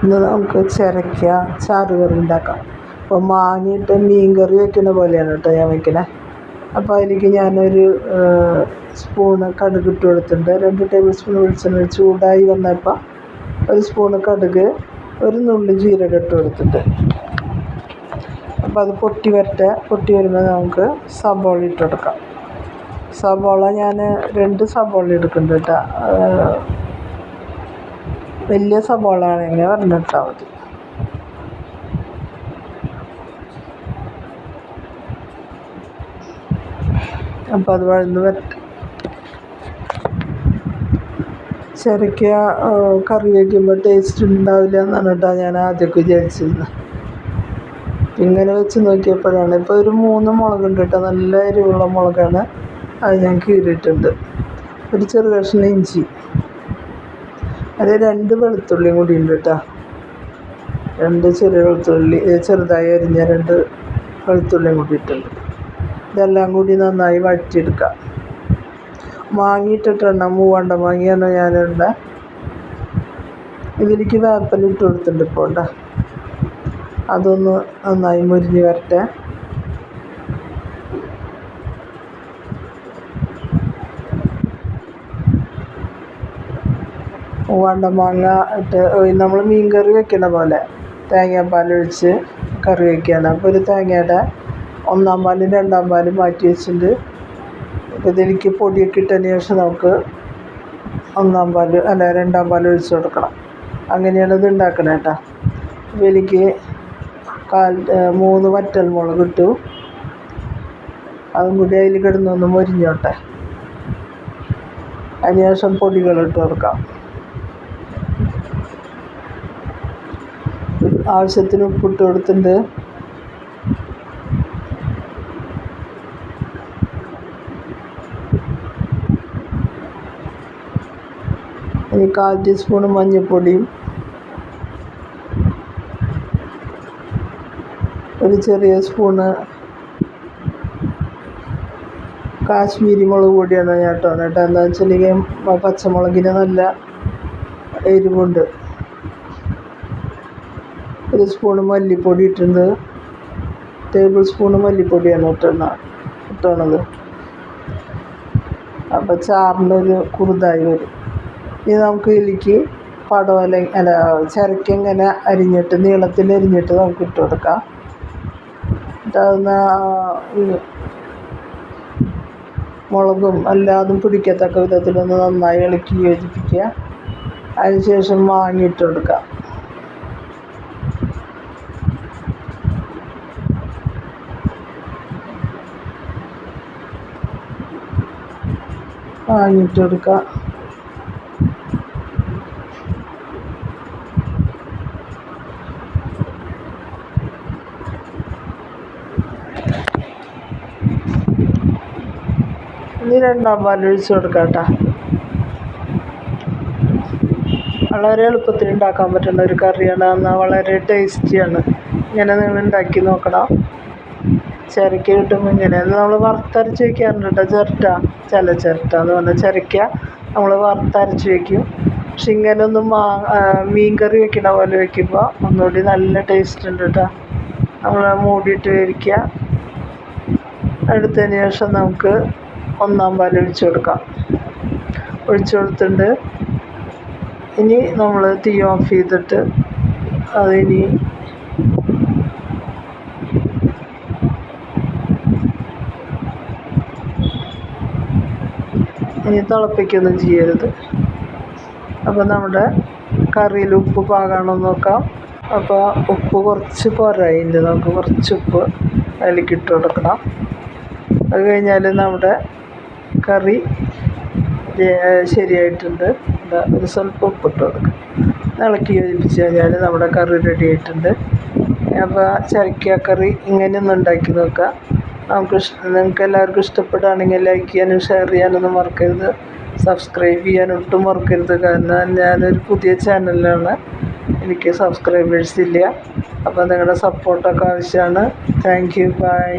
ഇന്ന് നമുക്ക് ചിരക്ക ചാറുകറി ഉണ്ടാക്കാം. അപ്പോൾ മാങ്ങിയിട്ട് മീൻ കറി വയ്ക്കുന്ന പോലെയാണ് കേട്ടോ ഞാൻ വയ്ക്കണേ. അപ്പോൾ അതിലേക്ക് ഞാനൊരു സ്പൂണ് കടുക് ഇട്ട് കൊടുത്തിട്ടുണ്ട്. 2 ടേബിൾ സ്പൂൺ വെളിച്ചെണ്ണ ചൂടായി വന്നപ്പോൾ 1 സ്പൂണ് കടുക്, 1 നുള്ളി ജീരകം ഇട്ട് കൊടുത്തിട്ടുണ്ട്. അപ്പോൾ അത് പൊട്ടി വരുമ്പോൾ നമുക്ക് സബോള ഇട്ട് കൊടുക്കാം. സബോള ഞാൻ 2 സബോള എടുക്കുന്നുണ്ട് കേട്ടോ. വലിയ സബോള ആണെങ്കിൽ പറഞ്ഞിട്ടാൽ മതി. അപ്പോൾ അത് വഴന്ന് വരട്ടെ. ചിരക്ക കറി വയ്ക്കുമ്പോൾ ടേസ്റ്റ് ഉണ്ടാവില്ല എന്നാണ് കേട്ടോ ഞാൻ ആദ്യമൊക്കെ വിചാരിച്ചിരുന്നത്. ഇങ്ങനെ വെച്ച് നോക്കിയപ്പോഴാണ്. ഇപ്പോൾ ഒരു 3 മുളകുണ്ട് കേട്ടോ, നല്ല എരിവുള്ള മുളകാണ്. അത് ഞാൻ കീറിയിട്ടുണ്ട്. ഒരു ചെറു കഷ്ണം ഇഞ്ചി, അത് 2 വെളുത്തുള്ളിയും കൂടി ഉണ്ട് കേട്ടോ. 2 ചെറിയ വെളുത്തുള്ളി, ചെറുതായി അരിഞ്ഞ 2 വെളുത്തുള്ളിയും കൂടി ഇട്ടുണ്ട്. ഇതെല്ലാം കൂടി നന്നായി വഴറ്റിയെടുക്കാം. മാങ്ങിയിട്ടിട്ടുണ്ട്, മൂവാണ്ട മാങ്ങിയാണ് ഞാനുണ്ട്. ഇതിലേക്ക് വേപ്പില ഇട്ട് കൊടുത്തിട്ടുണ്ട് ഇപ്പോൾ ഉണ്ട്. അതൊന്ന് നന്നായി മുരിഞ്ഞ് വരട്ടെ. മൂവാണ്ട മാങ്ങ ഇട്ട് നമ്മൾ മീൻ കറി വയ്ക്കുന്ന പോലെ തേങ്ങാപ്പാലൊഴിച്ച് കറി വയ്ക്കുകയാണ്. അപ്പോൾ ഒരു തേങ്ങയുടെ 1-ാം പാലും 2-ാം പാലും മാറ്റി വെച്ചിട്ടുണ്ട്. അപ്പോൾ ഇതിലേക്ക് പൊടിയൊക്കെ ഇട്ടതിന് ശേഷം നമുക്ക് 1-ാം പാല് 2-ാം പാൽ ഒഴിച്ച് കൊടുക്കണം. അങ്ങനെയാണ് ഇത് ഉണ്ടാക്കണേ കേട്ടോ. അപ്പോൾ എനിക്ക് 3 വറ്റൽ മുളക് ഇട്ടു. അതും കൂടി അതിൽ കിടന്നൊന്ന് മൊരിഞ്ഞോട്ടെ. അതിന് ശേഷം പൊടികളിട്ട് കൊടുക്കാം. ആവശ്യത്തിന് ഉപ്പിട്ട് കൊടുത്തിട്ടുണ്ട്. ഇനി 1/4 ടീസ്പൂൺ മഞ്ഞൾപ്പൊടിയും, ഒരു ചെറിയ സ്പൂണ് കാശ്മീരി മുളക് പൊടിയാണ് ഞാൻ കേട്ടോ. എന്താണെന്ന് വെച്ചിട്ടുണ്ടെങ്കിൽ പച്ചമുളകിന് നല്ല എരിവുണ്ട്. 1 സ്പൂണ് മല്ലിപ്പൊടി ഇട്ടിട്ടുണ്ട്. ടേബിൾ സ്പൂണ് മല്ലിപ്പൊടിയാണ് ഇട്ടണത്. അപ്പോൾ ചാറിനൊരു കുറുതായി വരും. ഇനി നമുക്ക് ഇതിലേക്ക് ചിരക്ക ഇങ്ങനെ അരിഞ്ഞിട്ട് നീളത്തിൽ അരിഞ്ഞിട്ട് നമുക്ക് ഇട്ട് കൊടുക്കാം. മുളകും എല്ലാതും പിടിക്കത്തക്ക വിധത്തിലൊന്ന് നന്നായി ഇളക്കി യോജിപ്പിക്കുക. അതിനുശേഷം മാങ്ങിയിട്ട് കൊടുക്കാം. മാങ്ങിയിട്ട് കൊടുക്കുക. ഇനി 2-ാം പാൽ ഒഴിച്ച് കൊടുക്കാം കേട്ടോ. വളരെ എളുപ്പത്തിൽ ഉണ്ടാക്കാൻ പറ്റുന്ന ഒരു കറിയാണ്. എന്നാൽ വളരെ ടേസ്റ്റിയാണ്. ഇങ്ങനെ നിങ്ങൾ ഉണ്ടാക്കി നോക്കണം. ചിരക്ക കിട്ടുമ്പോൾ ഇങ്ങനെ നമ്മൾ വറുത്തരച്ച് വയ്ക്കാറുണ്ട് കേട്ടോ. ചിരട്ട എന്ന് പറഞ്ഞാൽ ചിരക്ക നമ്മൾ വറുത്തരച്ച് വയ്ക്കും. പക്ഷെ ഇങ്ങനെ ഒന്നും മീൻ കറി വയ്ക്കണ പോലെ വയ്ക്കുമ്പോൾ ഒന്നുകൂടി നല്ല ടേസ്റ്റ് ഉണ്ട് കേട്ടോ. നമ്മൾ മൂടിയിട്ട് വേവിക്കുക. എടുത്തതിന് ശേഷം നമുക്ക് 1-ാം പാൽ ഒഴിച്ച് കൊടുക്കാം. ഒഴിച്ച് കൊടുത്തിട്ടുണ്ട്. ഇനി നമ്മൾ തീ ഓഫ് ചെയ്തിട്ട് അതിനി തിളപ്പിക്കൊന്നും ചെയ്യരുത്. അപ്പോൾ നമ്മുടെ കറിയിൽ ഉപ്പ് പാകമാണോ നോക്കാം. അപ്പോൾ ഉപ്പ് കുറച്ച് പോരായില്ല, നമുക്ക് കുറച്ച് ഉപ്പ് അതിലേക്ക് ഇട്ട് കൊടുക്കണം. അത് കഴിഞ്ഞാൽ നമ്മുടെ കറി ശരിയായിട്ടുണ്ട്. ഒരു സ്വല്പം ഉപ്പിട്ട് കൊടുക്കുക. ഇളക്കി യോജിപ്പിച്ച് കഴിഞ്ഞാൽ നമ്മുടെ കറി റെഡി ആയിട്ടുണ്ട്. അപ്പോൾ ചിരക്കക്കറി ഇങ്ങനെയൊന്നും ഉണ്ടാക്കി നോക്കുക. നിങ്ങൾക്ക് എല്ലാവർക്കും ഇഷ്ടപ്പെടുകയാണെങ്കിൽ ലൈക്ക് ചെയ്യാനും ഷെയർ ചെയ്യാനൊന്നും മറക്കരുത്. സബ്സ്ക്രൈബ് ചെയ്യാൻ ഒട്ടും മറക്കരുത്. കാരണം ഞാനൊരു പുതിയ ചാനലിലാണ്, എനിക്ക് സബ്സ്ക്രൈബേഴ്സ് ഇല്ല. അപ്പോൾ നിങ്ങളുടെ സപ്പോർട്ടൊക്കെ ആവശ്യമാണ്. Thank you, by.